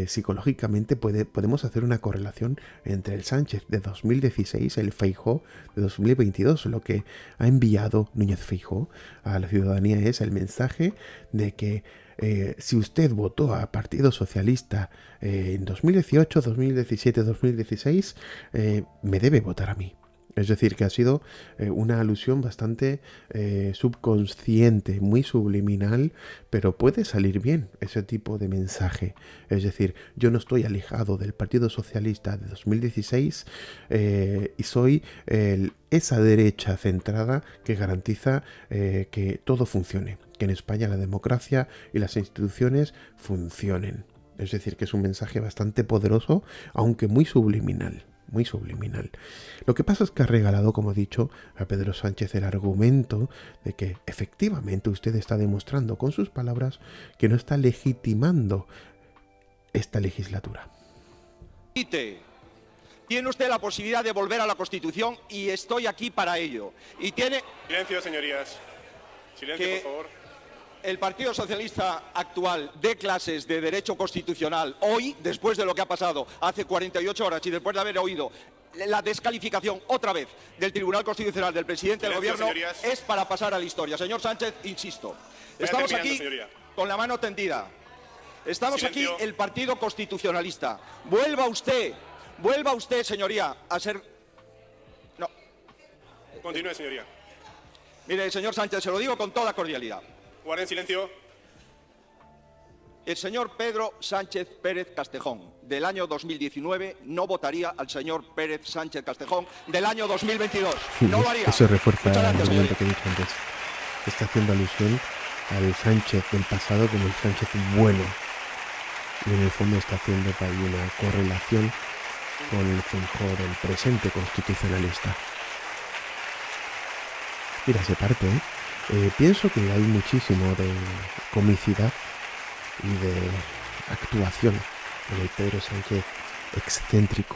psicológicamente podemos hacer una correlación entre el Sánchez de 2016 y el Feijóo de 2022. Lo que ha enviado Núñez Feijóo a la ciudadanía es el mensaje de que si usted votó a Partido Socialista en 2018, 2017, 2016, me debe votar a mí. Es decir, que ha sido una alusión bastante subconsciente, muy subliminal, pero puede salir bien ese tipo de mensaje. Es decir, yo no estoy alejado del Partido Socialista de 2016 y soy esa derecha centrada que garantiza que todo funcione, que en España la democracia y las instituciones funcionen. Es decir, que es un mensaje bastante poderoso, aunque muy subliminal. Muy subliminal. Lo que pasa es que ha regalado, como he dicho, a Pedro Sánchez el argumento de que efectivamente usted está demostrando con sus palabras que no está legitimando esta legislatura. Tiene usted la posibilidad de volver a la Constitución y estoy aquí para ello. Y tiene... Silencio, señorías. Silencio, por favor. El Partido Socialista actual dé clases de Derecho Constitucional hoy, después de lo que ha pasado hace 48 horas y después de haber oído la descalificación otra vez del Tribunal Constitucional del presidente del Gobierno, señorías. Es para pasar a la historia. Señor Sánchez, insisto, estamos aquí con la mano tendida. Estamos aquí el Partido Constitucionalista. Vuelva usted, señoría, a ser... No. Continúe, señoría. Mire, señor Sánchez, se lo digo con toda cordialidad. Guarden silencio. El señor Pedro Sánchez Pérez Castejón, del año 2019, no votaría al señor Pérez Sánchez Castejón del año 2022. No lo haría. Eso refuerza el argumento señoría. que he dicho antes. Está haciendo alusión al Sánchez del pasado como el Sánchez bueno. Y en el fondo está haciendo ahí una correlación con el Feijóo del presente constitucionalista. Mira, se parte, ¿eh? Pienso que hay muchísimo de comicidad y de actuación en el Pedro Sánchez excéntrico.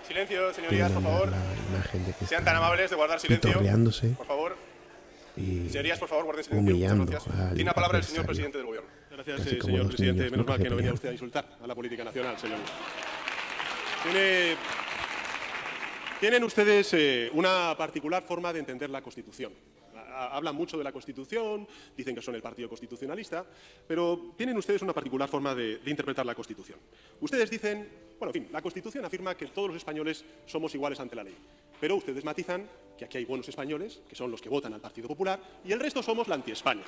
Silencio, señorías, por favor. La imagen de que sean tan amables de guardar silencio. Pitorreándose. Por favor. Y señorías, por favor, guarden silencio. humillando Tiene la palabra el señor presidente del Gobierno. Gracias, Casi como señor los presidente. niños, Menos ¿no? mal Que que se no venía pelean. usted a insultar a la política nacional, señor. Tienen ustedes una particular forma de entender la Constitución. Hablan mucho de la Constitución, dicen que son el Partido Constitucionalista, pero tienen ustedes una particular forma de interpretar la Constitución. Ustedes dicen, bueno, en fin, la Constitución afirma que todos los españoles somos iguales ante la ley, pero ustedes matizan que aquí hay buenos españoles, que son los que votan al Partido Popular, y el resto somos la anti-España.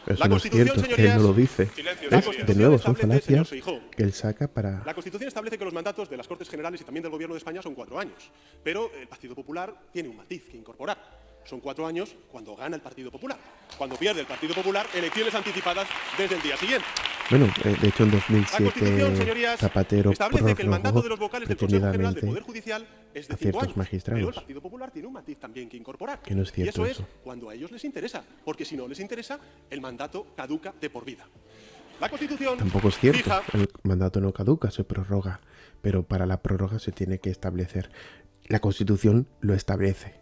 Eso La no es Constitución, cierto, señorías, que él no lo dice. Silencio, ¿Ves? señorías. De nuevo, son establece, falacias señor Feijóo, que él saca para... la Constitución establece que los mandatos de las Cortes Generales y también del Gobierno de España son 4 años, pero el Partido Popular tiene un matiz que incorporar. Son 4 años cuando gana el Partido Popular. Cuando pierde el Partido Popular, elecciones anticipadas desde el día siguiente. Bueno, de hecho en La Constitución, 2007 señorías, Zapatero establece que el mandato de los prorrogó vocales del Consejo General del Poder pretendidamente Judicial es de a 5 ciertos años. Pero el magistrados. Partido Popular tiene un matiz también que incorporar. Que no es cierto y eso eso. es cuando a ellos les interesa, porque si no les interesa, el mandato caduca de por vida. La Constitución Tampoco es cierto, fija... el mandato no caduca, se prorroga, pero para la prórroga se tiene que establecer. La Constitución lo establece.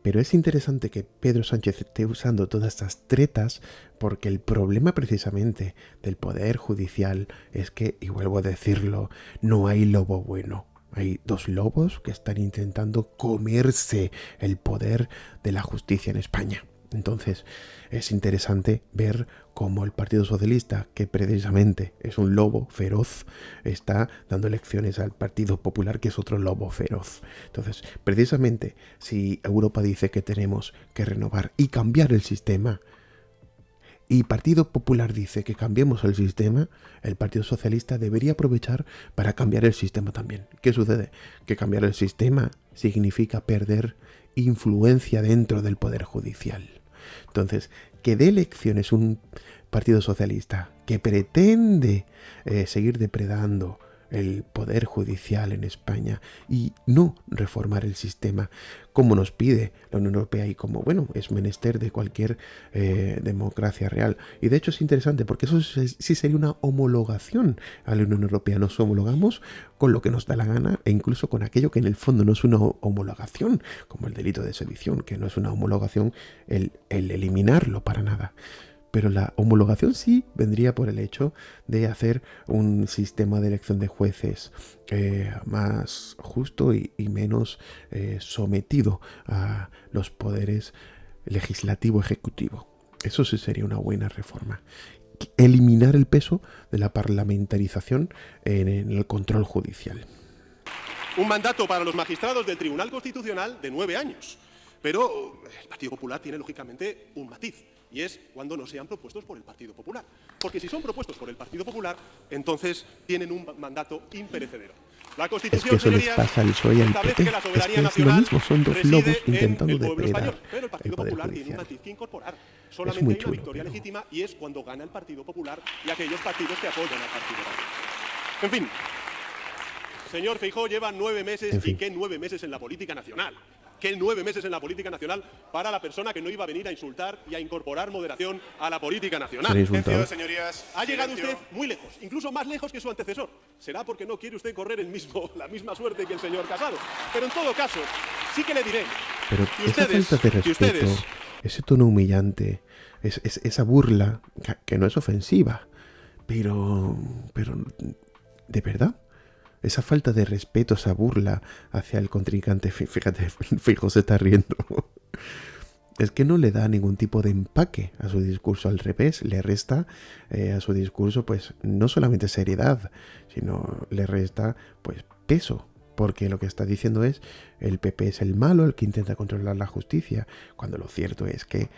Pero es interesante que Pedro Sánchez esté usando todas estas tretas porque el problema precisamente del Poder Judicial es que, y vuelvo a decirlo, no hay lobo bueno. Hay 2 lobos que están intentando comerse el poder de la justicia en España. Entonces es interesante ver cómo el Partido Socialista, que precisamente es un lobo feroz, está dando lecciones al Partido Popular, que es otro lobo feroz. Entonces, precisamente, si Europa dice que tenemos que renovar y cambiar el sistema, y Partido Popular dice que cambiemos el sistema, el Partido Socialista debería aprovechar para cambiar el sistema también. ¿Qué sucede? Que cambiar el sistema significa perder influencia dentro del Poder Judicial. Entonces, que dé elecciones un Partido Socialista que pretende seguir depredando el Poder Judicial en España y no reformar el sistema como nos pide la Unión Europea y como, bueno, es menester de cualquier democracia real. Y de hecho es interesante porque eso sí sería una homologación a la Unión Europea. Nos homologamos con lo que nos da la gana e incluso con aquello que en el fondo no es una homologación, como el delito de sedición, que no es una homologación el eliminarlo para nada. Pero la homologación sí vendría por el hecho de hacer un sistema de elección de jueces más justo y menos sometido a los poderes legislativo-ejecutivo. Eso sí sería una buena reforma. Eliminar el peso de la parlamentarización en el control judicial. Un mandato para los magistrados del Tribunal Constitucional de 9 años. Pero el Partido Popular tiene, lógicamente, un matiz, y es cuando no sean propuestos por el Partido Popular. Porque si son propuestos por el Partido Popular, entonces tienen un mandato imperecedero. La Constitución, es que eso señorías, les pasa al PSOE y al establece PP. que la soberanía Es lo nacional mismo, son dos reside lobos en intentando el pueblo depredar español. Pero el Partido el poder Popular tiene un judicial. matiz que incorporar. Es Solamente muy hay una chulo, victoria pero... legítima, y es cuando gana el Partido Popular y aquellos partidos que apoyan al Partido Popular. En fin, señor Feijóo lleva 9 meses, En fin. ¿y qué 9 meses en la política nacional? ¿Qué 9 meses en la política nacional para la persona que no iba a venir a insultar y a incorporar moderación a la política nacional? ¿Será insultado? Señorías, Ha llegado usted muy lejos, incluso más lejos que su antecesor. Será porque no quiere usted correr la misma suerte que el señor Casado. Pero en todo caso, sí que le diré. Pero Y esa ustedes, falta de y respeto, ustedes. ese tono humillante, esa burla, que no es ofensiva, pero ¿de verdad? Esa falta de respeto, esa burla hacia el contrincante, fíjate, Feijóo se está riendo. Es que no le da ningún tipo de empaque a su discurso, al revés, le resta a su discurso pues no solamente seriedad, sino le resta pues peso, porque lo que está diciendo es el PP es el malo, el que intenta controlar la justicia, cuando lo cierto es que,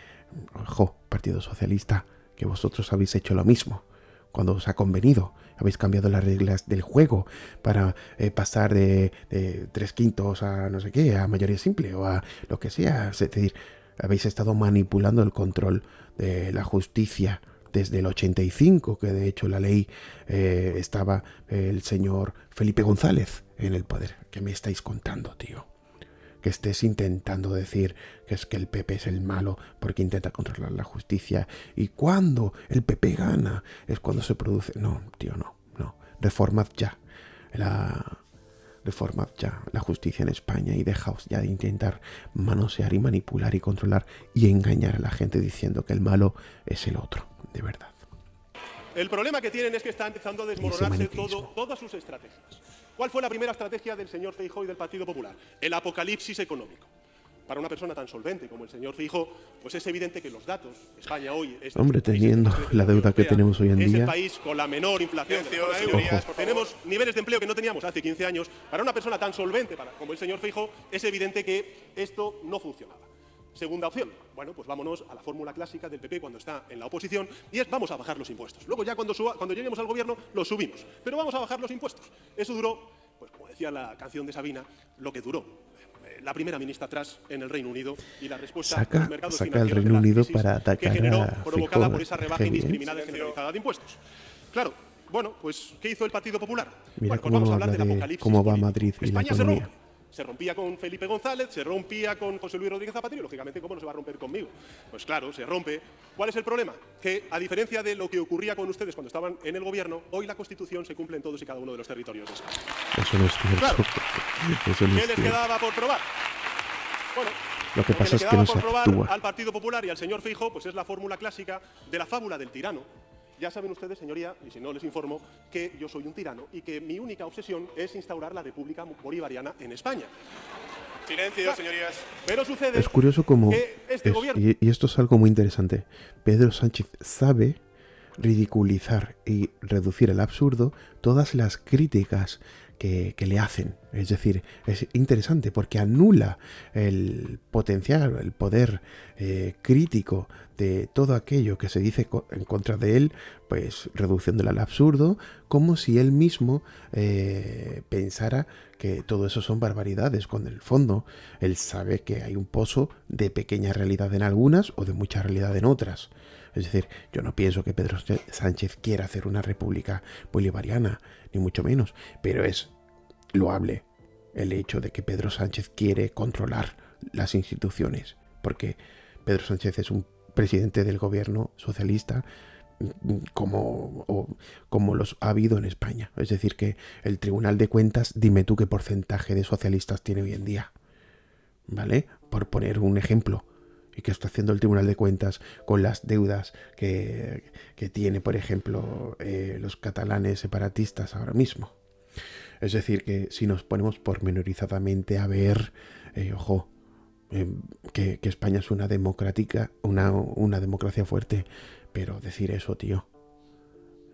ojo, Partido Socialista, que vosotros habéis hecho lo mismo. Cuando os ha convenido, habéis cambiado las reglas del juego para pasar de 3/5 a no sé qué, a mayoría simple o a lo que sea. Es decir, habéis estado manipulando el control de la justicia desde el 85, que de hecho la ley estaba el señor Felipe González en el poder. ¿Qué me estáis contando, tío? Que estés intentando decir que es que el PP es el malo porque intenta controlar la justicia, y cuando el PP gana es cuando se produce... No, tío, no. Reformad ya la justicia en España y dejaos ya de intentar manosear y manipular y controlar y engañar a la gente diciendo que el malo es el otro, de verdad. El problema que tienen es que está empezando a desmoronarse todas sus estrategias. ¿Cuál fue la primera estrategia del señor Feijóo y del Partido Popular? El apocalipsis económico. Para una persona tan solvente como el señor Feijóo, pues es evidente que los datos, España hoy es... Hombre, teniendo la deuda que tenemos hoy en es día... el país con la menor inflación de toda Europa. Tenemos niveles de empleo que no teníamos hace 15 años. Para una persona tan solvente como el señor Feijóo, es evidente que esto no funcionaba. Segunda opción, bueno, pues vámonos a la fórmula clásica del PP cuando está en la oposición, y es vamos a bajar los impuestos. Luego ya cuando lleguemos al gobierno los subimos, pero vamos a bajar los impuestos. Eso duró, pues como decía la canción de Sabina, lo que duró. La primera ministra atrás en el Reino Unido y la respuesta de los mercados saca el financieros Reino de la Unido crisis para atacar que generó, a provocada Feijóo, por esa rebaja indiscriminada y generalizada de impuestos. Claro, bueno, pues ¿qué hizo el Partido Popular? Mira Bueno, pues cómo vamos a habla hablar del de apocalipsis cómo va político. Madrid y la España se economía. rompe. Se rompía con Felipe González, se rompía con José Luis Rodríguez Zapatero, y lógicamente, ¿cómo no se va a romper conmigo? Pues claro, se rompe. ¿Cuál es el problema? Que, a diferencia de lo que ocurría con ustedes cuando estaban en el gobierno, hoy la Constitución se cumple en todos y cada uno de los territorios de España. Eso no es cierto. Claro. Eso no ¿Qué es les cierto. quedaba por probar? Bueno, Lo que pasa le es que quedaba no se por probar actúa. al Partido Popular y al señor Feijóo, pues es la fórmula clásica de la fábula del tirano. Ya saben ustedes, señoría, y si no les informo, que yo soy un tirano y que mi única obsesión es instaurar la República Bolivariana en España. Silencio, señorías. Pero sucede Es curioso como... que este gobierno... y esto es algo muy interesante. Pedro Sánchez sabe ridiculizar y reducir al absurdo todas las críticas que le hacen. Es decir, es interesante porque anula el potencial, el poder crítico de todo aquello que se dice en contra de él, pues reduciéndolo al absurdo, como si él mismo pensara que todo eso son barbaridades, cuando en el fondo él sabe que hay un pozo de pequeña realidad en algunas o de mucha realidad en otras. Es decir, yo no pienso que Pedro Sánchez quiera hacer una república bolivariana, ni mucho menos, pero es loable el hecho de que Pedro Sánchez quiere controlar las instituciones, porque Pedro Sánchez es un presidente del gobierno socialista como los ha habido en España. Es decir, que el Tribunal de Cuentas, dime tú qué porcentaje de socialistas tiene hoy en día, ¿vale? Por poner un ejemplo. ¿Y qué está haciendo el Tribunal de Cuentas con las deudas que tiene, por ejemplo, los catalanes separatistas ahora mismo? Es decir, que si nos ponemos pormenorizadamente a ver, ojo, que España es una democracia fuerte, pero decir eso, tío.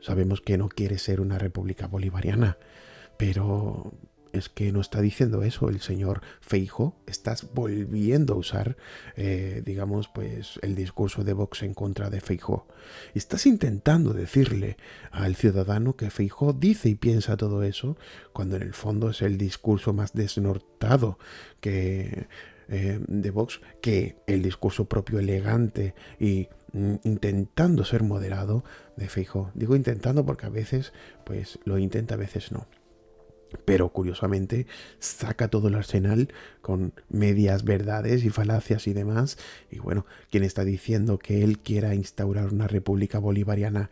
Sabemos que no quiere ser una república bolivariana, pero es que no está diciendo eso el señor Feijóo. Estás volviendo a usar, digamos, pues el discurso de Vox en contra de Feijóo. Estás intentando decirle al ciudadano que Feijóo dice y piensa todo eso, cuando en el fondo es el discurso más desnortado de Vox, que el discurso propio elegante y intentando ser moderado de Feijóo. Digo intentando porque a veces pues lo intenta, a veces no. Pero curiosamente saca todo el arsenal con medias verdades y falacias y demás. Y bueno, ¿quién está diciendo que él quiera instaurar una república bolivariana?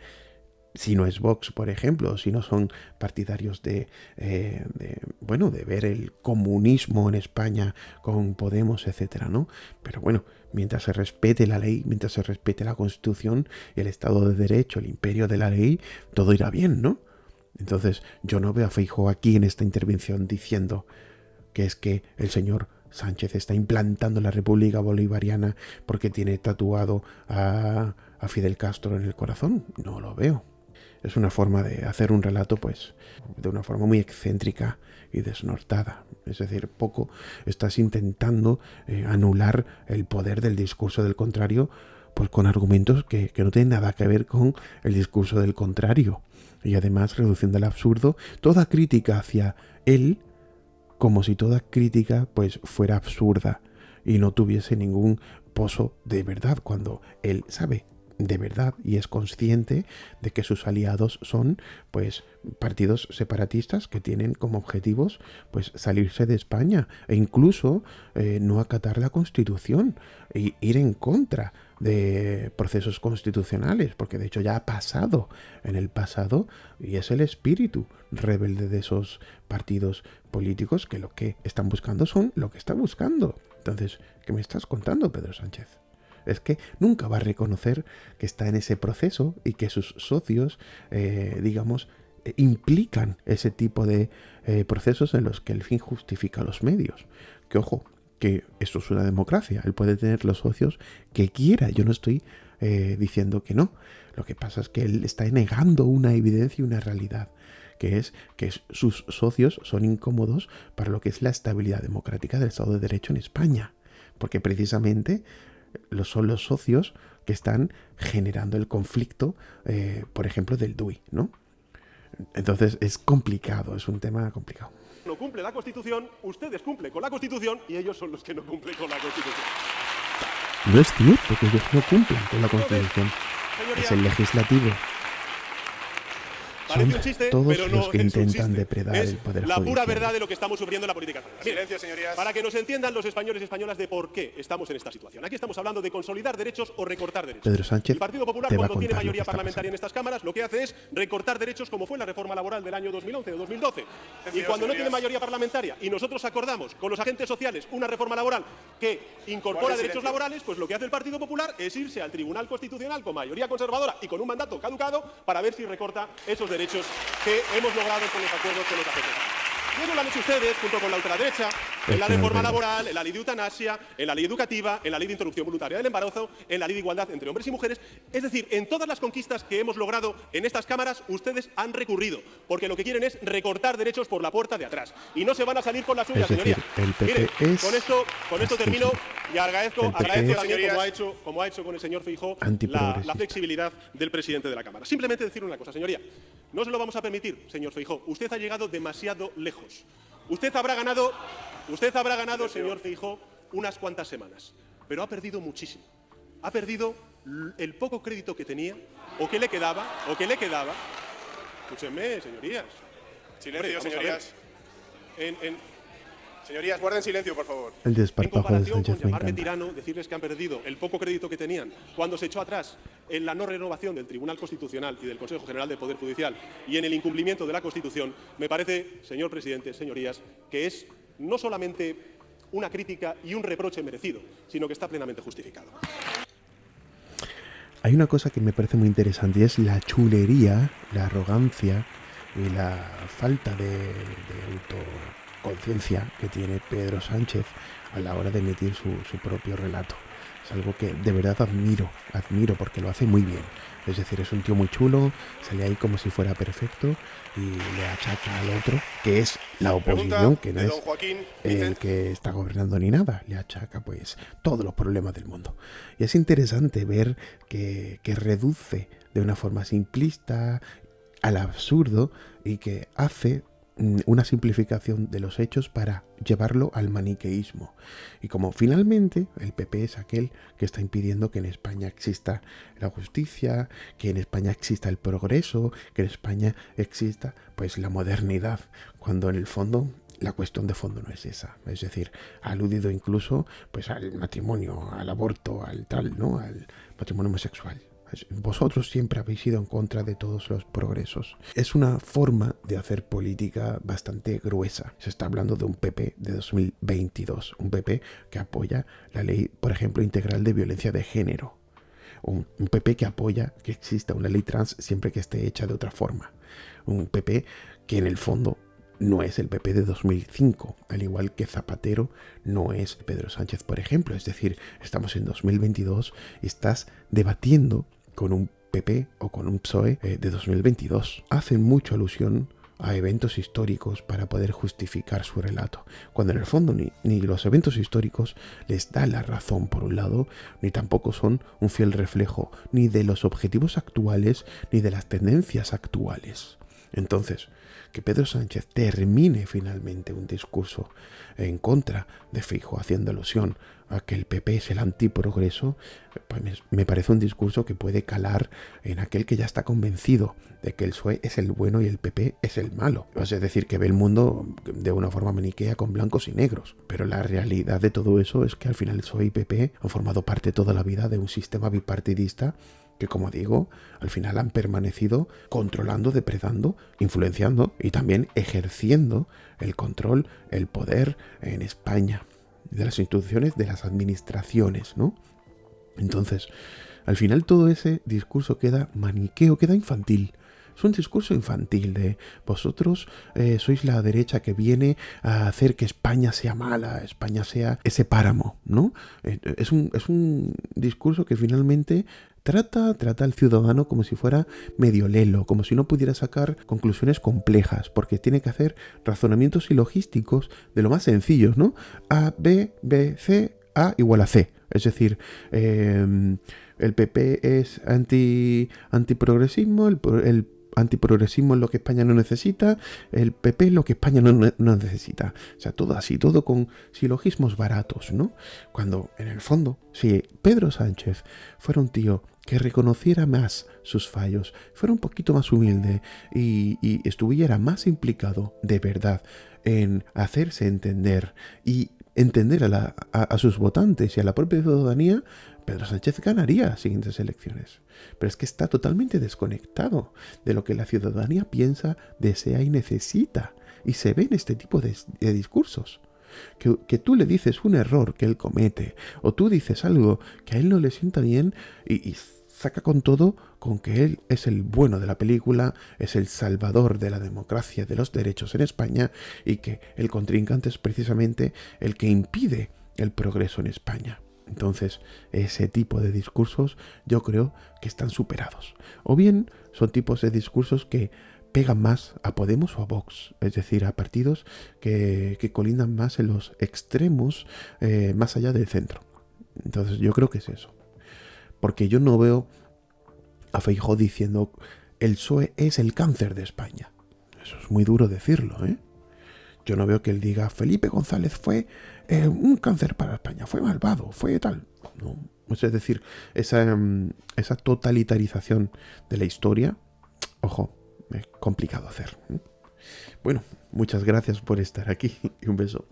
Si no es Vox, por ejemplo, si no son partidarios de ver el comunismo en España con Podemos, etcétera, ¿no? Pero bueno, mientras se respete la ley, mientras se respete la Constitución y el Estado de Derecho, el imperio de la ley, todo irá bien, ¿no? Entonces, yo no veo a Feijóo aquí en esta intervención diciendo que es que el señor Sánchez está implantando la República Bolivariana porque tiene tatuado a Fidel Castro en el corazón. No lo veo. Es una forma de hacer un relato, pues, de una forma muy excéntrica y desnortada. Es decir, poco estás intentando anular el poder del discurso del contrario, pues con argumentos que no tienen nada que ver con el discurso del contrario. Y además reduciendo al absurdo toda crítica hacia él, como si toda crítica pues fuera absurda y no tuviese ningún pozo de verdad, cuando él sabe de verdad y es consciente de que sus aliados son pues partidos separatistas que tienen como objetivos pues salirse de España e incluso no acatar la Constitución e ir en contra de procesos constitucionales, porque de hecho ya ha pasado en el pasado y es el espíritu rebelde de esos partidos políticos que lo que están buscando son lo que está buscando. Entonces, ¿qué me estás contando, Pedro Sánchez? Es que nunca va a reconocer que está en ese proceso y que sus socios, implican ese tipo de procesos en los que el fin justifica los medios. Que ojo, que esto es una democracia. Él puede tener los socios que quiera. Yo no estoy diciendo que no. Lo que pasa es que él está negando una evidencia y una realidad, que es que sus socios son incómodos para lo que es la estabilidad democrática del Estado de Derecho en España. Porque precisamente son los socios que están generando el conflicto, por ejemplo, del DUI, ¿no? Entonces es complicado, es un tema complicado. No cumple la Constitución, ustedes cumplen con la Constitución y ellos son los que no cumplen con la Constitución. No es cierto que ellos no cumplan con la Constitución. Señoría, es el legislativo. Son parece un chiste, todos pero no los que es un intentan chiste. depredar Es el poder la judicial. pura verdad de lo que estamos sufriendo en la política española. Silencio, señorías. Para que nos entiendan los españoles y españolas de por qué estamos en esta situación. Aquí estamos hablando de consolidar derechos o recortar derechos. Pedro Sánchez El Partido Popular, te va a cuando tiene contar lo que mayoría está parlamentaria en pasando. estas cámaras, lo que hace es recortar derechos como fue la reforma laboral del año 2011 o 2012. Y cuando no tiene mayoría parlamentaria y nosotros acordamos con los agentes sociales una reforma laboral que incorpora Guarden derechos silencio. laborales, pues lo que hace el Partido Popular es irse al Tribunal Constitucional con mayoría conservadora y con un mandato caducado para ver si recorta esos derechos que hemos logrado con los acuerdos con los agentes. Y eso lo han hecho ustedes junto con la ultraderecha en la que no reforma es verdad. laboral, en la ley de eutanasia, en la ley educativa, en la ley de interrupción voluntaria del embarazo, en la ley de igualdad entre hombres y mujeres. Es decir, en todas las conquistas que hemos logrado en estas cámaras, ustedes han recurrido, porque lo que quieren es recortar derechos por la puerta de atrás. Y no se van a salir con la suya, Es decir, señoría. el PP Mire, es con esto termino y agradezco El PP también, es como ha hecho con el señor Feijóo, antiprogresista. la flexibilidad del presidente de la Cámara. Simplemente decir una cosa, señoría. No se lo vamos a permitir, señor Feijóo. Usted ha llegado demasiado lejos. Usted habrá ganado, señor Feijóo, unas cuantas semanas, pero ha perdido muchísimo. Ha perdido el poco crédito que tenía, o que le quedaba. Escúchenme, señorías. Silencio, Hombre, vamos a señorías. ver. Señorías, guarden silencio, por favor. el En desparpajo de comparación con Sánchez me llamarme encanta. tirano, decirles que han perdido el poco crédito que tenían cuando se echó atrás en la no renovación del Tribunal Constitucional y del Consejo General del Poder Judicial y en el incumplimiento de la Constitución, me parece, señor presidente, señorías, que es no solamente una crítica y un reproche merecido, sino que está plenamente justificado. Hay una cosa que me parece muy interesante y es la chulería, la arrogancia y la falta de conciencia que tiene Pedro Sánchez a la hora de emitir su propio relato. Es algo que de verdad admiro porque lo hace muy bien. Es decir, es un tío muy chulo, sale ahí como si fuera perfecto y le achaca al otro, que es la oposición, que no de es don Joaquín el Vicente. que está gobernando ni nada. Le achaca pues todos los problemas del mundo. Y es interesante ver que reduce de una forma simplista al absurdo y que hace una simplificación de los hechos para llevarlo al maniqueísmo. Y como finalmente el PP es aquel que está impidiendo que en España exista la justicia, que en España exista el progreso, que en España exista pues la modernidad, cuando en el fondo la cuestión de fondo no es esa. Es decir, ha aludido incluso pues al matrimonio, al aborto, al tal, ¿no? Al matrimonio homosexual. Vosotros siempre habéis ido en contra de todos los progresos. Es una forma de hacer política bastante gruesa. Se está hablando de un PP de 2022. Un PP que apoya la ley, por ejemplo, integral de violencia de género. Un PP que apoya que exista una ley trans siempre que esté hecha de otra forma. Un PP que en el fondo no es el PP de 2005, al igual que Zapatero no es Pedro Sánchez, por ejemplo. Es decir, estamos en 2022 y estás debatiendo con un PP o con un PSOE de 2022. Hacen mucha alusión a eventos históricos para poder justificar su relato, cuando en el fondo ni los eventos históricos les da la razón por un lado, ni tampoco son un fiel reflejo ni de los objetivos actuales ni de las tendencias actuales. Entonces, que Pedro Sánchez termine finalmente un discurso en contra de Feijóo, haciendo alusión a que el PP es el antiprogreso, pues me parece un discurso que puede calar en aquel que ya está convencido de que el PSOE es el bueno y el PP es el malo. Es decir, que ve el mundo de una forma maniquea con blancos y negros. Pero la realidad de todo eso es que al final el PSOE y PP han formado parte toda la vida de un sistema bipartidista que, como digo, al final han permanecido controlando, depredando, influenciando y también ejerciendo el control, el poder en España, de las instituciones, de las administraciones, ¿no? Entonces, al final todo ese discurso queda maniqueo, queda infantil. Es un discurso infantil de vosotros sois la derecha que viene a hacer que España sea mala, España sea ese páramo, ¿no? Es un discurso que finalmente trata al ciudadano como si fuera medio lelo, como si no pudiera sacar conclusiones complejas, porque tiene que hacer razonamientos ilogísticos de lo más sencillos, ¿no? A, B, B, C, A igual a C. Es decir, el PP es antiprogresismo, el antiprogresismo es lo que España no necesita, el PP es lo que España no necesita. O sea, todo así, todo con silogismos baratos, ¿no? Cuando, en el fondo, si Pedro Sánchez fuera un tío que reconociera más sus fallos, fuera un poquito más humilde y estuviera más implicado de verdad en hacerse entender y entender a sus votantes y a la propia ciudadanía, Pedro Sánchez ganaría las siguientes elecciones. Pero es que está totalmente desconectado de lo que la ciudadanía piensa, desea y necesita. Y se ve en este tipo de discursos. Que tú le dices un error que él comete, o tú dices algo que a él no le sienta bien y saca con todo con que él es el bueno de la película, es el salvador de la democracia, de los derechos en España, y que el contrincante es precisamente el que impide el progreso en España. Entonces, ese tipo de discursos yo creo que están superados. O bien son tipos de discursos que pegan más a Podemos o a Vox, es decir, a partidos que colindan más en los extremos, más allá del centro. Entonces, yo creo que es eso. Porque yo no veo a Feijóo diciendo el PSOE es el cáncer de España. Eso es muy duro decirlo, ¿eh? Yo no veo que él diga Felipe González fue un cáncer para España, fue malvado, fue tal. No. Es decir, esa totalitarización de la historia, ojo, es complicado hacer. Bueno, muchas gracias por estar aquí y un beso.